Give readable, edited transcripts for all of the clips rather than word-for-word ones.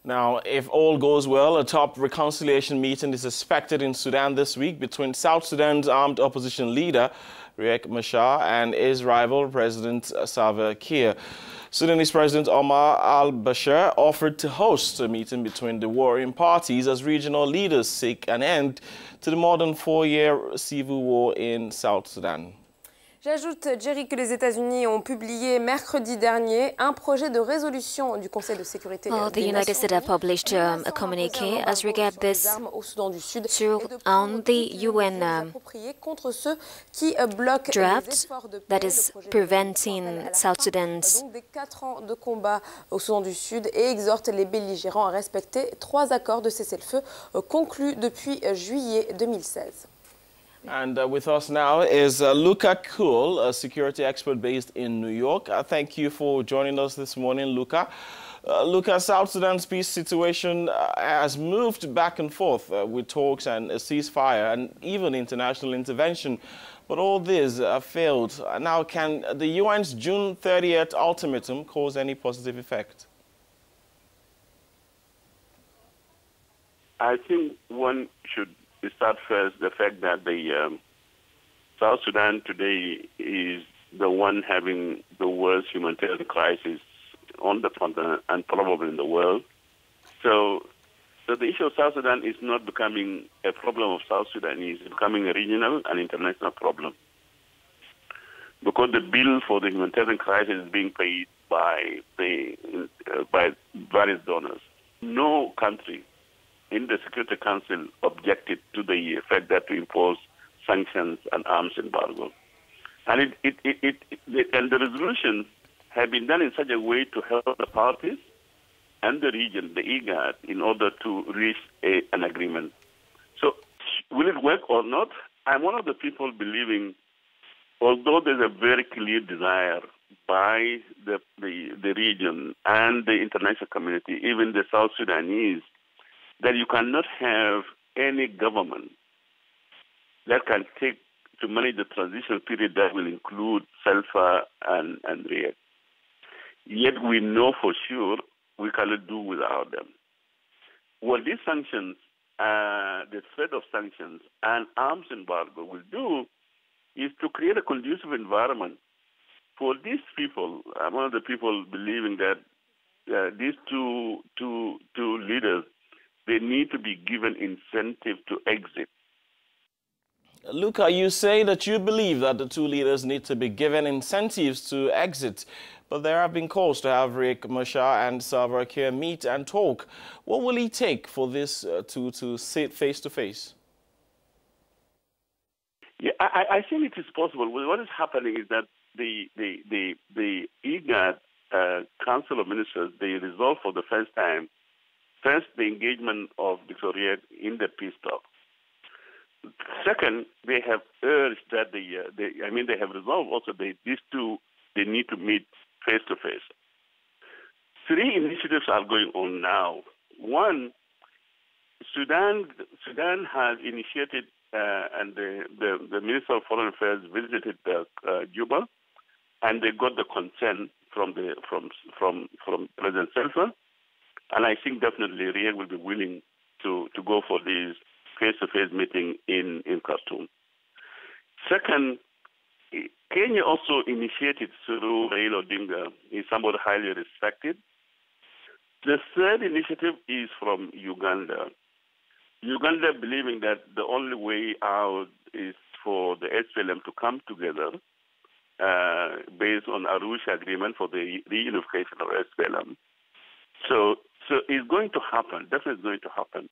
Now, if all goes well, a top reconciliation meeting is expected in Sudan this week between South Sudan's armed opposition leader, Riek Machar, and his rival, President Salva Kiir. Sudanese President Omar al-Bashir offered to host a meeting between the warring parties as regional leaders seek an end to the more than 4-year civil war in South Sudan. J'ajoute, Jerry, que les États-Unis ont publié mercredi dernier un projet de résolution du Conseil de sécurité des Nations Unies. The United States have published a communiqué as regards this on the UN draft that is preventing South Sudan's des 4 ans de combat au Soudan du Sud et exhorte les belligérants à respecter 3 accords de cessez-le-feu conclus depuis juillet 2016. And with us now is Luca Kuhl, a security expert based in New York. Thank you for joining us this morning, Luca. Luca, South Sudan's peace situation has moved back and forth with talks and a ceasefire and even international intervention. But all this failed. Now, can the UN's June 30th ultimatum cause any positive effect? I think one should start first the fact that the South Sudan today is the one having the worst humanitarian crisis on the continent and probably in the world. So the issue of South Sudan is not becoming a problem of South Sudanese, it's becoming a regional and international problem. Because the bill for the humanitarian crisis is being paid by various donors. No country in the Security Council objected to the fact that to impose sanctions and arms embargo. And the resolutions have been done in such a way to help the parties and the region, the IGAD, in order to reach an agreement. So will it work or not? I'm one of the people believing, although there's a very clear desire by the region and the international community, even the South Sudanese, that you cannot have any government that can take to manage the transitional period that will include Salva and Riek. Yet we know for sure we cannot do without them. What these sanctions, the threat of sanctions and arms embargo will do is to create a conducive environment for these people. I'm one of the people believing that these two leaders, they need to be given incentive to exit. Luca, you say that you believe that the two leaders need to be given incentives to exit, but there have been calls to have Riek Machar and Salva Kiir meet and talk. What will it take for this to sit face to face? Yeah, I think it is possible. What is happening is that the IGAD Council of Ministers, they resolved for the first time the engagement of Dr. Riek in the peace talks. Second, they have urged that they have resolved also these two, they need to meet face to face. 3 initiatives are going on now. One, Sudan has initiated, and the Minister of Foreign Affairs visited Juba, and they got the consent from President Salva. And I think definitely Riek will be willing to go for this face-to-face meeting in Khartoum. Second, Kenya also initiated through Raila Odinga, is somebody highly respected. The third initiative is from Uganda. Uganda believing that the only way out is for the SPLM to come together based on Arusha agreement for the reunification of SPLM. So it's going to happen, definitely going to happen.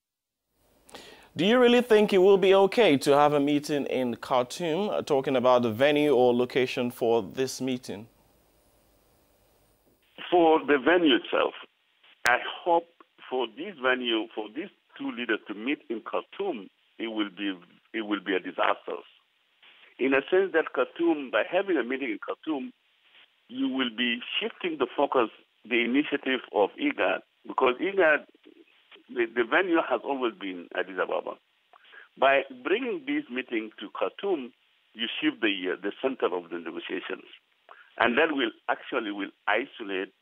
Do you really think it will be okay to have a meeting in Khartoum, talking about the venue or location for this meeting? For the venue itself, I hope for this venue, for these two leaders to meet in Khartoum, it will be a disaster. In a sense that Khartoum, by having a meeting in Khartoum, you will be shifting the focus, the initiative of IGAD, because IGAD, the venue has always been Addis Ababa. By bringing this meeting to Khartoum, you shift the center of the negotiations. And that will isolate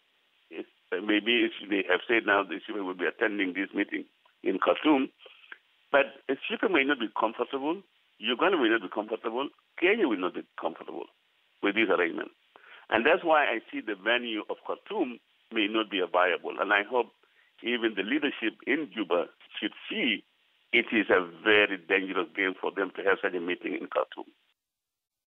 maybe they have said now the Ethiopia will be attending this meeting in Khartoum, but Ethiopia may not be comfortable, Uganda may not be comfortable, Kenya will not be comfortable with this arrangement. And that's why I see the venue of Khartoum may not be viable. And I hope even the leadership in Juba should see it is a very dangerous game for them to have such a meeting in Khartoum.